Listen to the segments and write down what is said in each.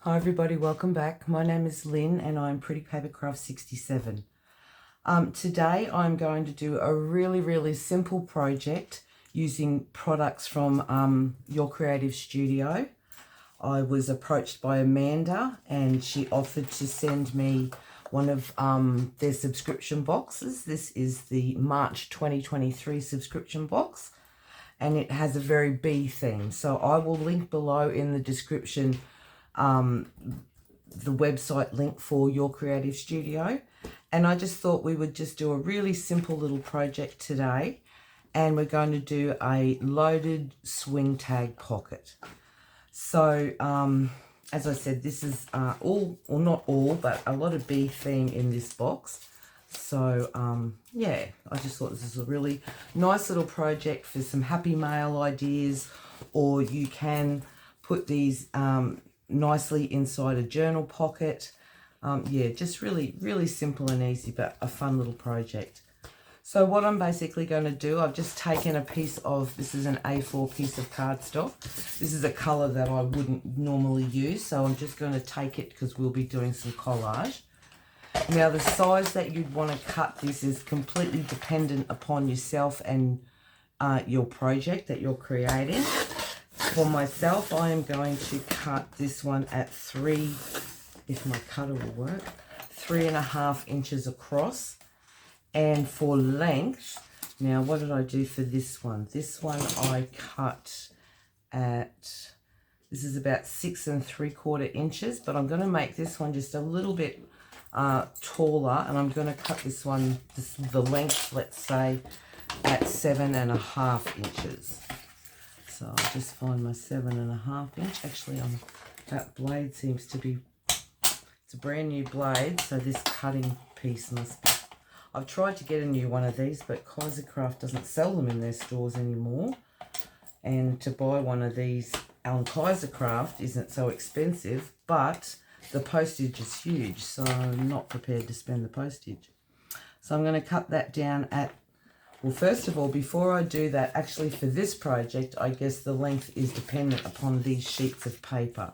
Hi everybody, welcome back. My name is Lynn and I'm Pretty Papercrafts 67. Today I'm going to do a really simple project using products from Your Creative Studio. I was approached by Amanda and she offered to send me one of their subscription boxes. This is the March 2023 subscription box and it has a very bee theme. So I will link below in the description the website link for Your Creative Studio, and I just thought we would just do a really simple little project today, and we're going to do a loaded swing tag pocket. So as I said, this is all, or not all, but a lot of bee theme in this box. So yeah, I just thought this is a really nice little project for some happy mail ideas, or you can put these nicely inside a journal pocket. Yeah, just really simple and easy, but a fun little project. So what I'm basically going to do, I've just taken a piece of, this is an A4 piece of cardstock. This is a colour that I wouldn't normally use, so I'm just going to take it because we'll be doing some collage. Now the size that you'd want to cut this is completely dependent upon yourself and your project that you're creating. For myself, I am going to cut this one at 3, if my cutter will work, 3.5 inches across. And for length, now what did I do for this one? This one I cut at, this is about 6 3/4 inches, but I'm going to make this one just a little bit taller, and I'm going to cut this one, the length, let's say, at 7.5 inches. So I'll just find my 7.5 inch. Actually, that blade seems to be, it's a brand new blade, so this cutting piece must be. I've tried to get a new one of these, but Kaisercraft doesn't sell them in their stores anymore. And to buy one of these on Kaisercraft isn't so expensive, but the postage is huge, so I'm not prepared to spend the postage. So I'm going to cut that down at, well, first of all, before I do that, actually for this project, I guess the length is dependent upon these sheets of paper.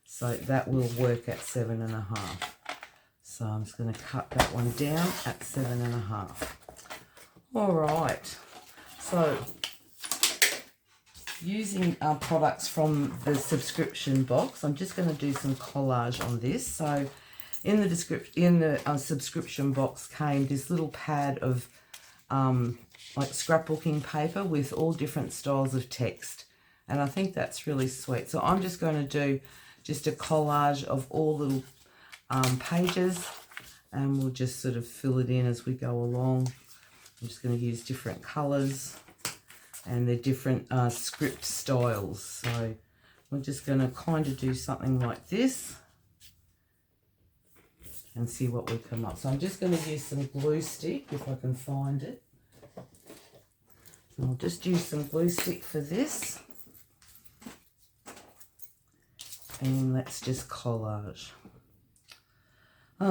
So that will work at 7.5. So I'm just going to cut that one down at 7.5. All right. So using our products from the subscription box, I'm just going to do some collage on this. So in the subscription box came this little pad of like scrapbooking paper with all different styles of text, and I think that's really sweet. So I'm just going to do just a collage of all little pages, and we'll just sort of fill it in as we go along. I'm just going to use different colors, and they're different script styles. So we're just going to kind of do something like this and see what we come up. So I'm just going to use some glue stick if I can find it. I'll just use some glue stick for this. And let's just collage.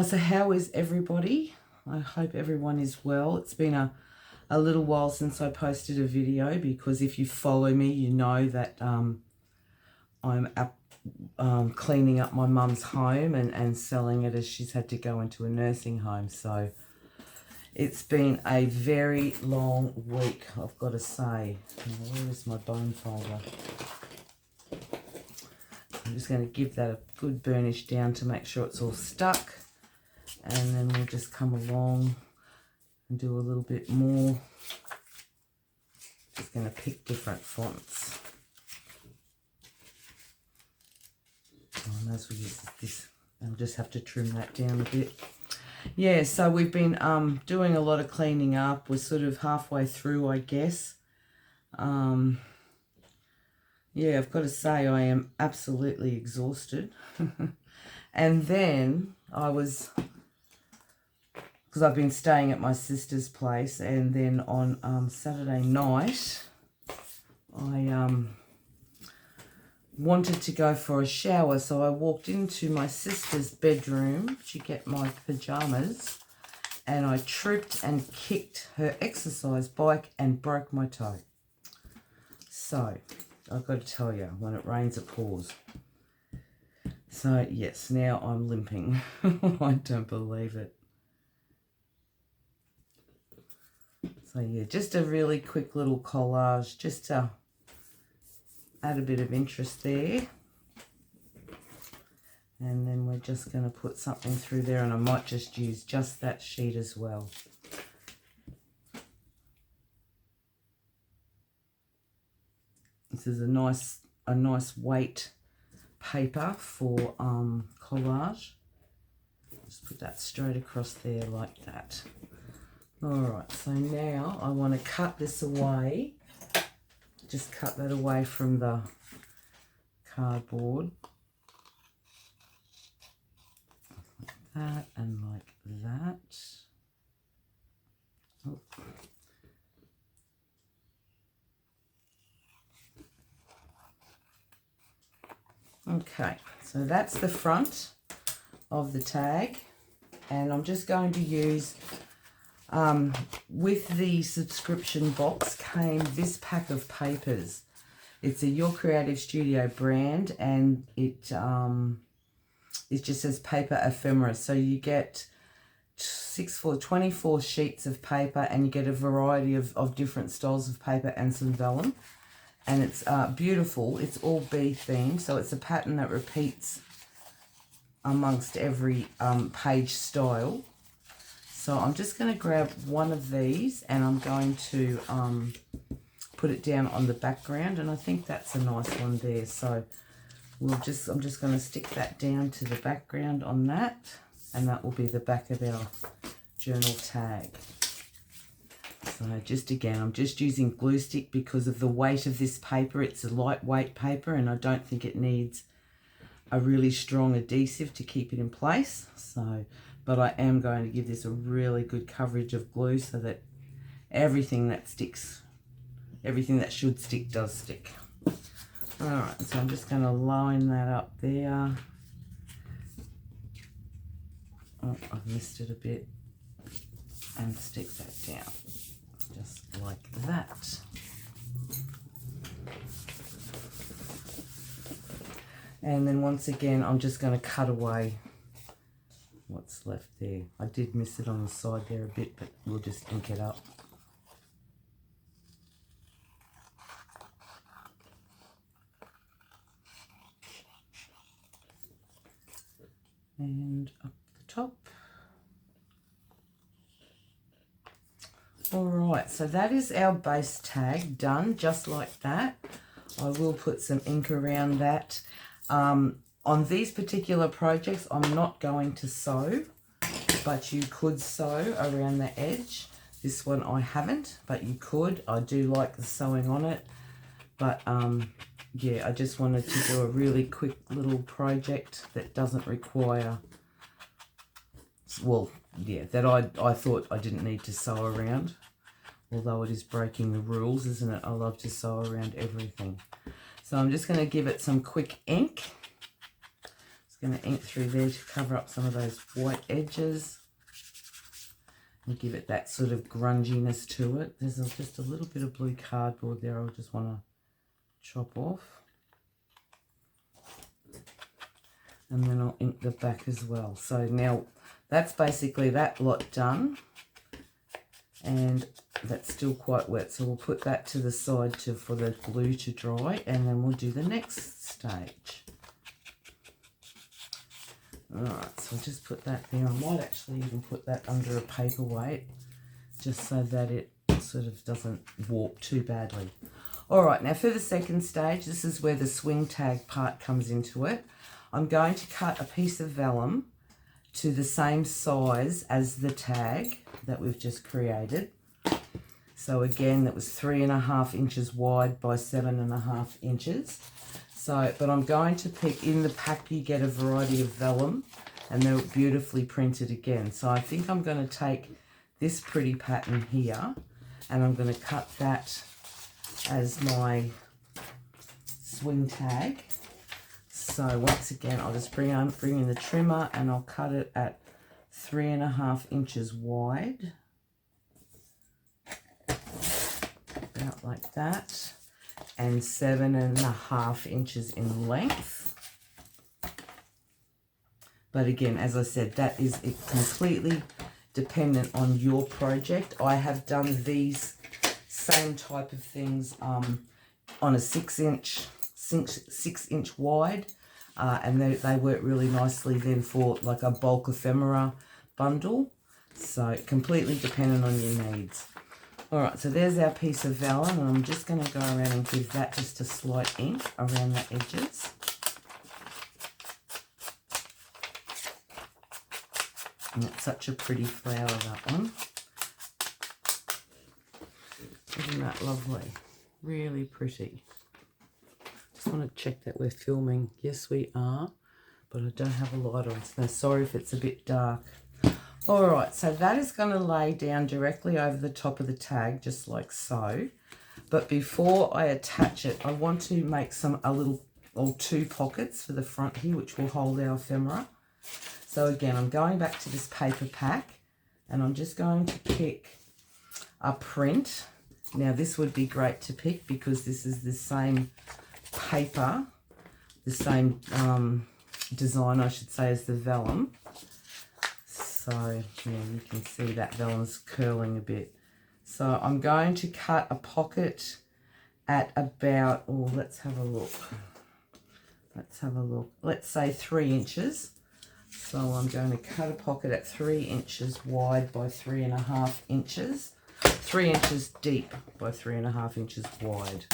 So how is everybody? I hope everyone is well. It's been a little while since I posted a video, because if you follow me, you know that I'm cleaning up my mum's home and selling it, as she's had to go into a nursing home. So it's been a very long week, I've got to say. Where is my bone folder? I'm just going to give that a good burnish down to make sure it's all stuck. And then we'll just come along and do a little bit more. Just going to pick different fonts. And as we use this, I'll just have to trim that down a bit. Yeah, so we've been doing a lot of cleaning up. We're sort of halfway through, I guess. Yeah, I've got to say I am absolutely exhausted. And then I was, because I've been staying at my sister's place, and then on Saturday night, I wanted to go for a shower, so I walked into my sister's bedroom to get my pajamas, and I tripped and kicked her exercise bike and broke my toe. So I've got to tell you, when it rains it pours. So yes, now I'm limping. I don't believe it. So yeah, just a really quick little collage just to add a bit of interest there. And then we're just going to put something through there, and I might just use just that sheet as well. This is a nice weight paper for collage. Just put that straight across there like that. Alright, so now I want to cut this away. Just cut that away from the cardboard. Like that and like that. Oh. Okay, so that's the front of the tag, and I'm just going to use, with the subscription box came this pack of papers. It's a Your Creative Studio brand, and it just says paper ephemera. So you get 24 sheets of paper, and you get a variety of different styles of paper and some vellum. And it's beautiful. It's all bee themed, so it's a pattern that repeats amongst every page style. So I'm just going to grab one of these, and I'm going to put it down on the background, and I think that's a nice one there. So I'm just going to stick that down to the background on that, and that will be the back of our journal tag. So just again, I'm just using glue stick because of the weight of this paper. It's a lightweight paper, and I don't think it needs a really strong adhesive to keep it in place. So, but I am going to give this a really good coverage of glue so that everything that sticks, everything that should stick does stick. Alright, so I'm just going to line that up there. Oh, I've missed it a bit. And stick that down. Just like that. And then once again, I'm just going to cut away what's left there. I did miss it on the side there a bit, but we'll just ink it up. And up the top. Alright, so that is our base tag done, just like that. I will put some ink around that. On these particular projects, I'm not going to sew, but you could sew around the edge. This one I haven't, but you could. I do like the sewing on it, but yeah, I just wanted to do a really quick little project that doesn't require, well, yeah, that I thought I didn't need to sew around, although it is breaking the rules, isn't it? I love to sew around everything. So I'm just going to give it some quick ink. Just going to ink through there to cover up some of those white edges and give it that sort of grunginess to it. There's just a little bit of blue cardboard there I'll just want to chop off. And then I'll ink the back as well. So now that's basically that lot done, and that's still quite wet, so we'll put that to the side for the glue to dry, and then we'll do the next stage. Alright, so I'll just put that there. I might actually even put that under a paperweight just so that it sort of doesn't warp too badly. Alright, now for the second stage, this is where the swing tag part comes into it. I'm going to cut a piece of vellum to the same size as the tag that we've just created. So again, that was 3.5 inches wide by 7.5 inches. So, but I'm going to pick, in the pack you get a variety of vellum, and they're beautifully printed again. So I think I'm going to take this pretty pattern here, and I'm going to cut that as my swing tag. So once again, I'll just bring in the trimmer, and I'll cut it at 3.5 inches wide. About like that. And 7.5 inches in length. But again, as I said, that is completely dependent on your project. I have done these same type of things on a 6-inch wide, and they work really nicely then for like a bulk ephemera bundle. So completely dependent on your needs. All right, so there's our piece of vellum, and I'm just going to go around and give that just a slight ink around the edges. And it's such a pretty flower, that one. Isn't that lovely? Really pretty. Just want to check that we're filming. Yes, we are, but I don't have a light on, so sorry if it's a bit dark. All right, so that is going to lay down directly over the top of the tag, just like so. But before I attach it, I want to make two pockets for the front here, which will hold our ephemera. So again, I'm going back to this paper pack, and I'm just going to pick a print. Now this would be great to pick because this is the same paper, the same design, I should say, as the vellum. So yeah, you can see that vellum's curling a bit. So I'm going to cut a pocket at about, oh, let's have a look. Let's say 3 inches. So I'm going to cut a pocket at 3 inches wide by 3.5 inches. 3 inches deep by 3.5 inches wide.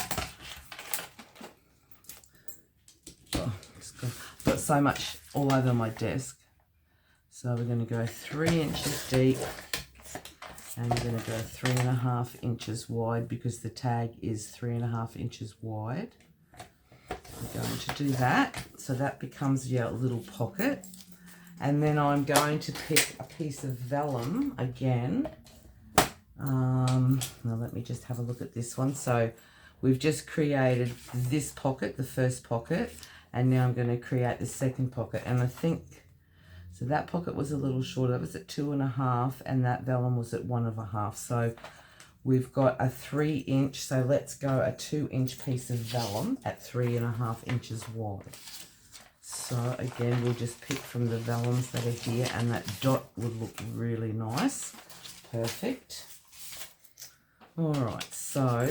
Oh, I've got so much all over my desk. So we're going to go 3 inches deep, and we're going to go 3.5 inches wide because the tag is 3.5 inches wide. We're going to do that. So that becomes your little pocket. And then I'm going to pick a piece of vellum again. Now let me just have a look at this one. So we've just created this pocket, the first pocket, and now I'm going to create the second pocket. And I think, so that pocket was a little shorter. That was at 2.5, and that vellum was at 1.5. So we've got a 3 inch. So let's go a 2 inch piece of vellum at 3.5 inches wide. So again, we'll just pick from the vellums that are here, and that dot would look really nice. Perfect. All right, so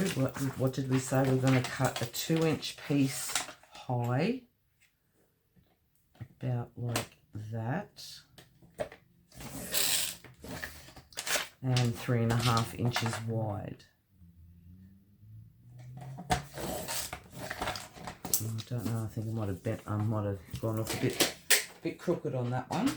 what did we say? We're going to cut a 2 inch piece high, about like that, and 3.5 inches wide. I don't know, I think I might have gone off a bit crooked on that one.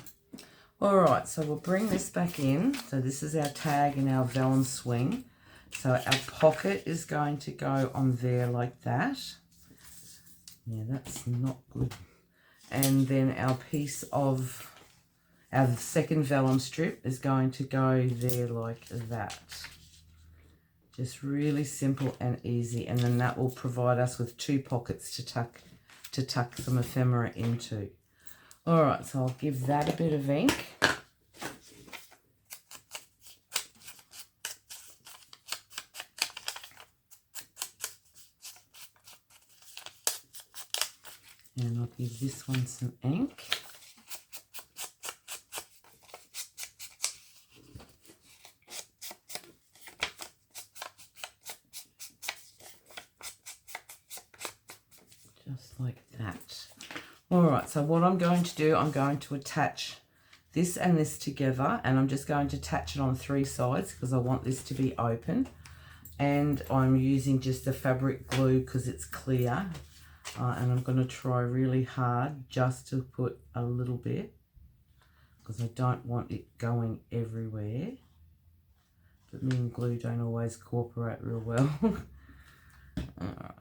All right, so we'll bring this back in. So this is our tag and our vellum swing. So our pocket is going to go on there like that. Yeah, that's not good. And then our piece of our second vellum strip is going to go there like that. Just really simple and easy, and then that will provide us with 2 pockets to tuck some ephemera into. All right, so I'll give that a bit of ink. And I'll give this one some ink. Just like that. All right, so what I'm going to do, I'm going to attach this and this together, and I'm just going to attach it on 3 sides because I want this to be open. And I'm using just the fabric glue because it's clear. And I'm going to try really hard just to put a little bit because I don't want it going everywhere. But me and glue don't always cooperate real well. Alright.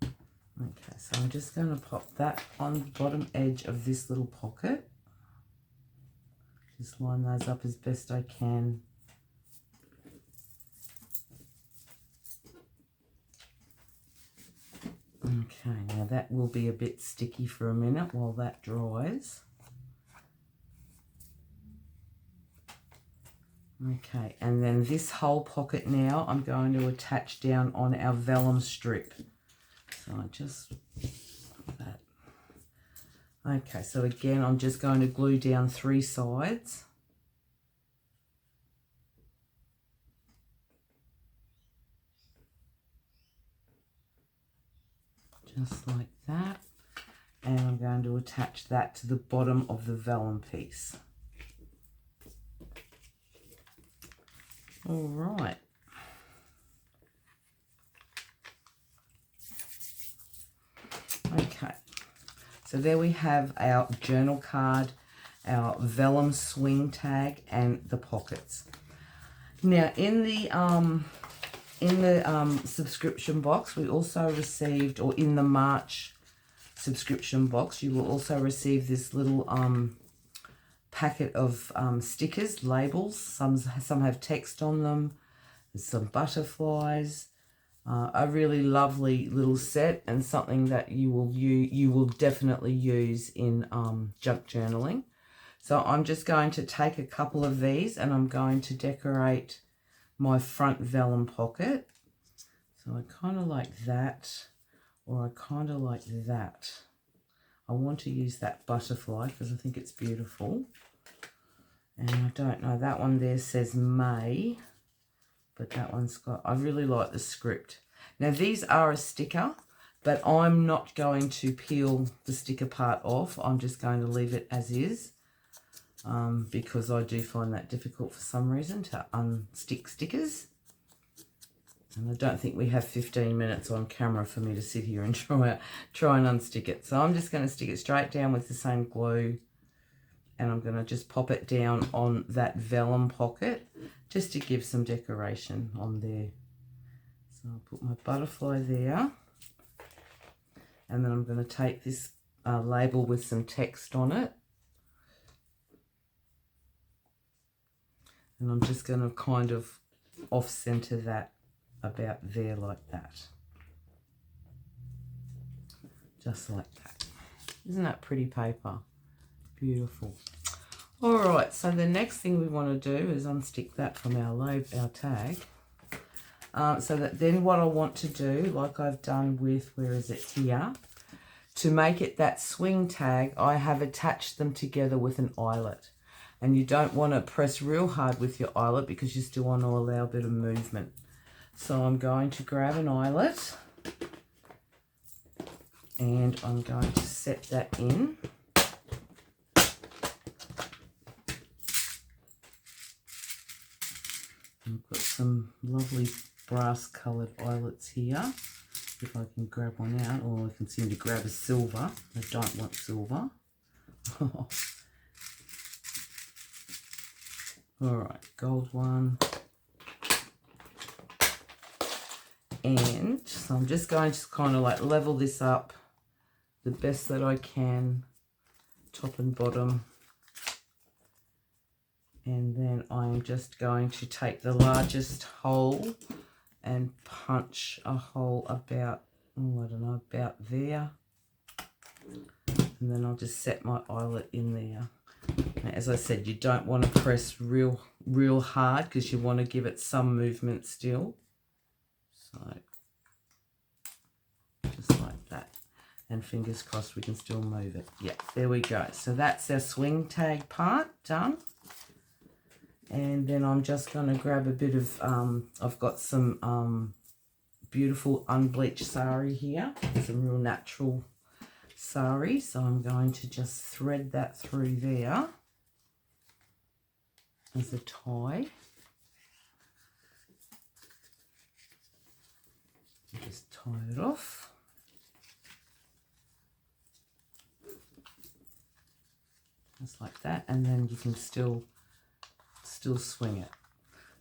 Okay, so I'm just going to pop that on the bottom edge of this little pocket. Just line those up as best I can. Okay, now that will be a bit sticky for a minute while that dries. Okay, and then this whole pocket now I'm going to attach down on our vellum strip. So I just that. Okay, so again, I'm just going to glue down 3 sides. Just like that. And I'm going to attach that to the bottom of the vellum piece. All right. Okay, so there we have our journal card, our vellum swing tag, and the pockets. Now, in the subscription box, we also received, or in the March subscription box, you will also receive this little packet of stickers, labels. Some have text on them. There's some butterflies. A really lovely little set, and something that you will definitely use in junk journaling. So I'm just going to take a couple of these and I'm going to decorate my front vellum pocket. So I kind of like that, or I kind of like that. I want to use that butterfly because I think it's beautiful. And I don't know, that one there says May. But that one's got, I really like the script. Now these are a sticker, but I'm not going to peel the sticker part off. I'm just going to leave it as is because I do find that difficult for some reason to unstick stickers. And I don't think we have 15 minutes on camera for me to sit here and try and unstick it. So I'm just going to stick it straight down with the same glue. And I'm going to just pop it down on that vellum pocket just to give some decoration on there. So I'll put my butterfly there. And then I'm going to take this label with some text on it. And I'm just going to kind of off-center that about there like that. Just like that. Isn't that pretty paper? Beautiful. All right, so the next thing we want to do is unstick that from our tag. So that then what I want to do, like I've done with, where is it here, to make it that swing tag, I have attached them together with an eyelet. And you don't want to press real hard with your eyelet because you still want to allow a bit of movement. So I'm going to grab an eyelet and I'm going to set that in. I've got some lovely brass coloured eyelets here. If I can grab one out, or I can seem to grab a silver. I don't want silver. Alright, gold one. And so I'm just going to kind of like level this up the best that I can, top and bottom. And then I'm just going to take the largest hole and punch a hole about, oh, I don't know, about there. And then I'll just set my eyelet in there. Now, as I said, you don't want to press real hard because you want to give it some movement still. So, just like that. And fingers crossed we can still move it. Yeah, there we go. So that's our swing tag part done. And then I'm just going to grab a bit of, I've got some beautiful unbleached sari here, some real natural sari. So I'm going to just thread that through there as a tie. Just tie it off. Just like that, and then you can still swing it.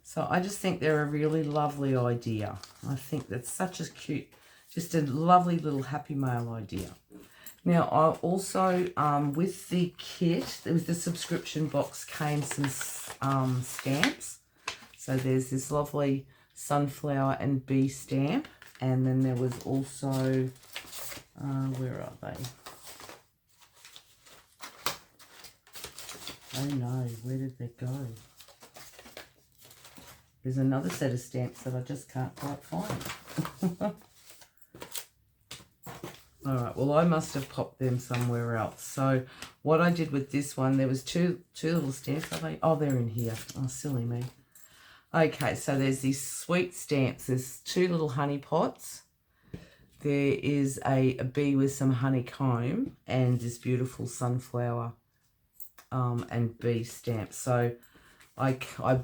So I just think they're a really lovely idea. I think that's such a cute, just a lovely little Happy Mail idea. Now I also, with the kit, with the subscription box came some stamps. So there's this lovely sunflower and bee stamp. And then there was also, where are they? Oh no, where did they go? There's another set of stamps that I just can't quite find. All right, well, I must have popped them somewhere else. So what I did with this one, there was two little stamps. Are they? Oh, they're in here. Oh, silly me. Okay, so there's these sweet stamps. There's two little honey pots. There is a bee with some honeycomb and this beautiful sunflower and bee stamp. So I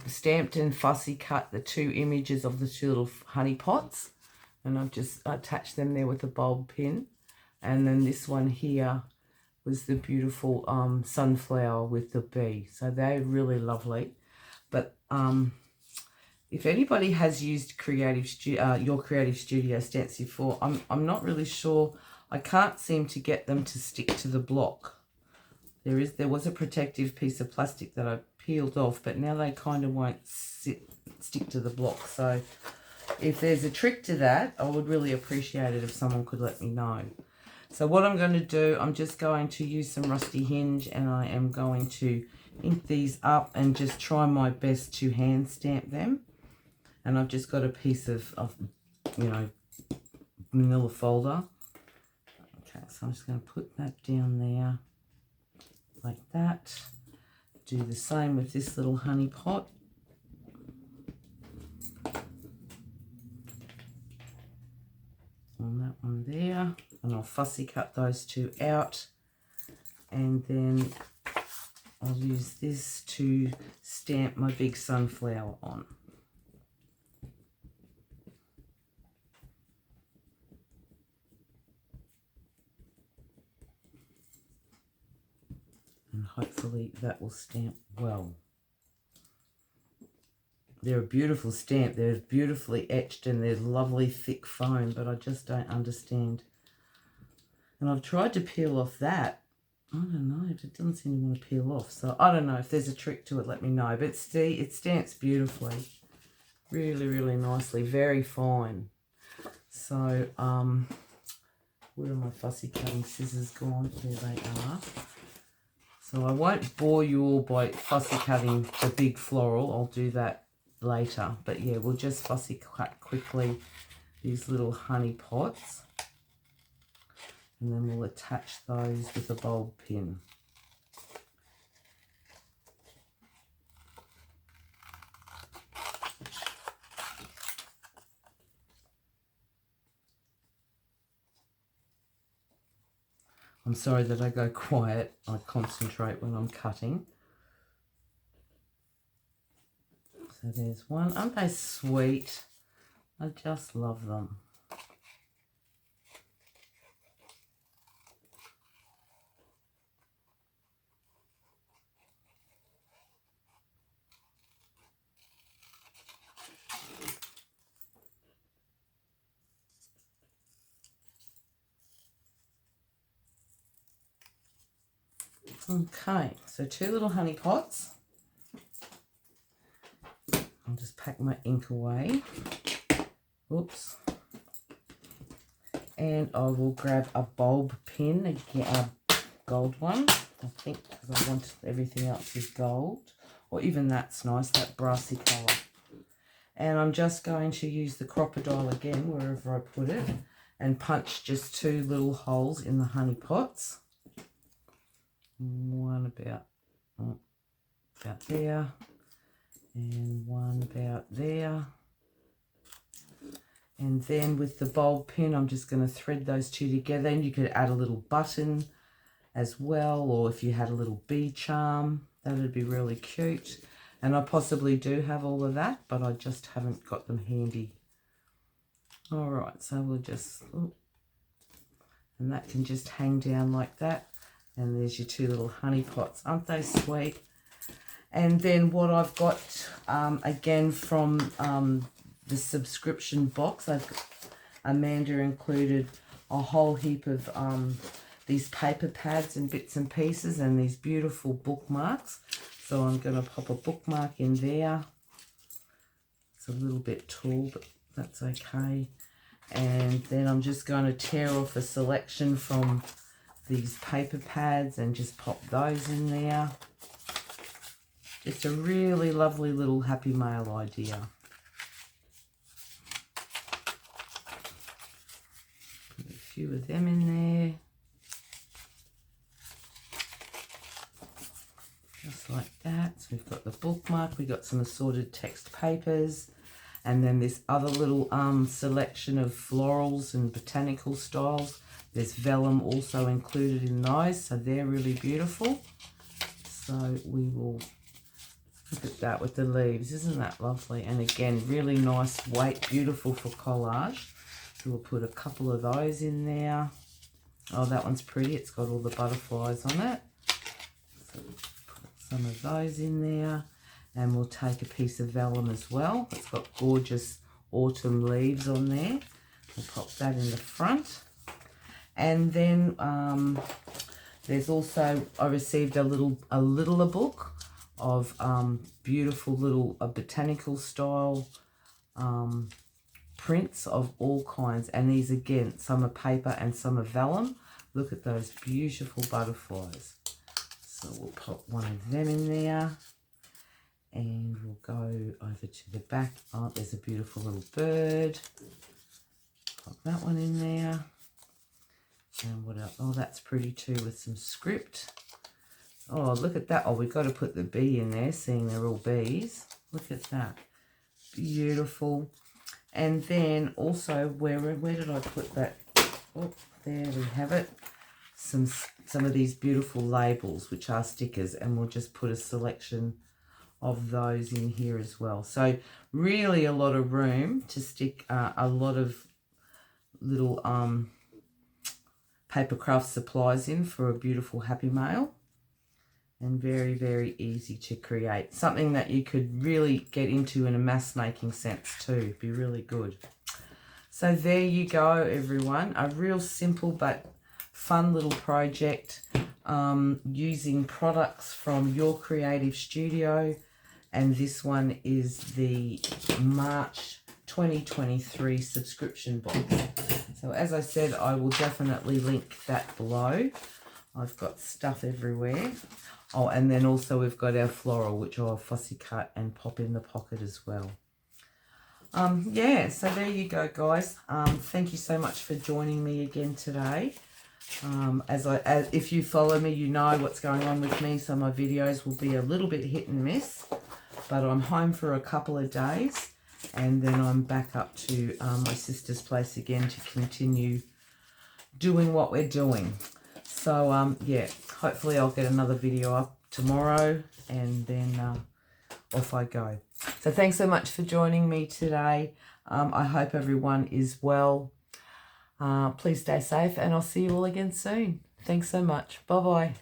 stamped and fussy cut the two images of the two little honey pots, and I've just attached them there with a bulb pin. And then this one here was the beautiful sunflower with the bee. So they're really lovely. But if anybody has used your Creative Studio stamps before, I'm not really sure. I can't seem to get them to stick to the block. There was a protective piece of plastic that I peeled off, but now they kind of won't stick to the block. So if there's a trick to that, I would really appreciate it if someone could let me know. So what I'm going to do, I'm just going to use some rusty hinge, and I am going to ink these up and just try my best to hand stamp them. And I've just got a piece of manila folder. Okay, so I'm just going to put that down there like that. Do the same with this little honey pot. On that one there. And I'll fussy cut those two out. And then I'll use this to stamp my big sunflower on. And hopefully that will stamp well. They're a beautiful stamp. They're beautifully etched and there's lovely thick foam, but I just don't understand. And I've tried to peel off that. I don't know. It doesn't seem to want to peel off. So I don't know if there's a trick to it. Let me know. But it stamps beautifully. Really, really nicely. Very fine. So, where are my fussy cutting scissors gone? There they are. So I won't bore you all by fussy cutting the big floral. I'll do that later. But yeah, we'll just fussy cut quickly these little honey pots. And then we'll attach those with a bulb pin. I'm sorry that I go quiet. I concentrate when I'm cutting. So there's one. Aren't they sweet? I just love them. Okay, so two little honey pots. I'll just pack my ink away. Oops. And I will grab a bulb pin, again, a gold one, I think, because I want everything else is gold. Or even that's nice, that brassy colour. And I'm just going to use the crocodile again, wherever I put it, and punch just two little holes in the honey pots. One about there, and one about there. And then with the bulb pin, I'm just going to thread those two together. And you could add a little button as well, or if you had a little bee charm, that would be really cute. And I possibly do have all of that, but I just haven't got them handy. All right, so we'll just, and that can just hang down like that. And there's your two little honey pots. Aren't they sweet? And then what I've got, again, from the subscription box, Amanda included a whole heap of these paper pads and bits and pieces and these beautiful bookmarks. So I'm going to pop a bookmark in there. It's a little bit tall, but that's okay. And then I'm just going to tear off a selection from these paper pads and just pop those in there. Just a really lovely little happy mail idea. Put a few of them in there. Just like that. So we've got the bookmark, we've got some assorted text papers, and then this other little selection of florals and botanical styles. There's vellum also included in those, so they're really beautiful. So we will look at that with the leaves. Isn't that lovely? And again, really nice weight, beautiful for collage. So we'll put a couple of those in there. Oh, that one's pretty. It's got all the butterflies on it. So we'll put some of those in there. And we'll take a piece of vellum as well. It's got gorgeous autumn leaves on there. We'll pop that in the front. And then there's also, I received a littler book of beautiful little botanical style prints of all kinds. And these, again, some are paper and some are vellum. Look at those beautiful butterflies. So we'll pop one of them in there. And we'll go over to the back. Oh, there's a beautiful little bird. Pop that one in there. And what else? Oh, that's pretty too, with some script. Oh, look at that. Oh, we've got to put the bee in there, seeing they're all bees. Look at that. Beautiful. And then also, where did I put that? Oh, there we have it. Some of these beautiful labels, which are stickers, and we'll just put a selection of those in here as well. So really a lot of room to stick a lot of little paper craft supplies in for a beautiful happy mail. And very, very easy to create. Something that you could really get into in a mass making sense too. Be really good. So there you go, everyone. A real simple but fun little project using products from Your Creative Studio. And this one is the March 2023 subscription box. So as I said, I will definitely link that below. I've got stuff everywhere. Oh, and then also we've got our floral, which I'll fussy cut and pop in the pocket as well. Yeah, so there you go, guys. Thank you so much for joining me again today. If you follow me, you know what's going on with me. So my videos will be a little bit hit and miss, but I'm home for a couple of days, and then I'm back up to my sister's place again to continue doing what we're doing. So yeah, hopefully I'll get another video up tomorrow, and then off I go. So thanks so much for joining me today. I hope everyone is well. Please stay safe, and I'll see you all again soon. Thanks so much. Bye-bye.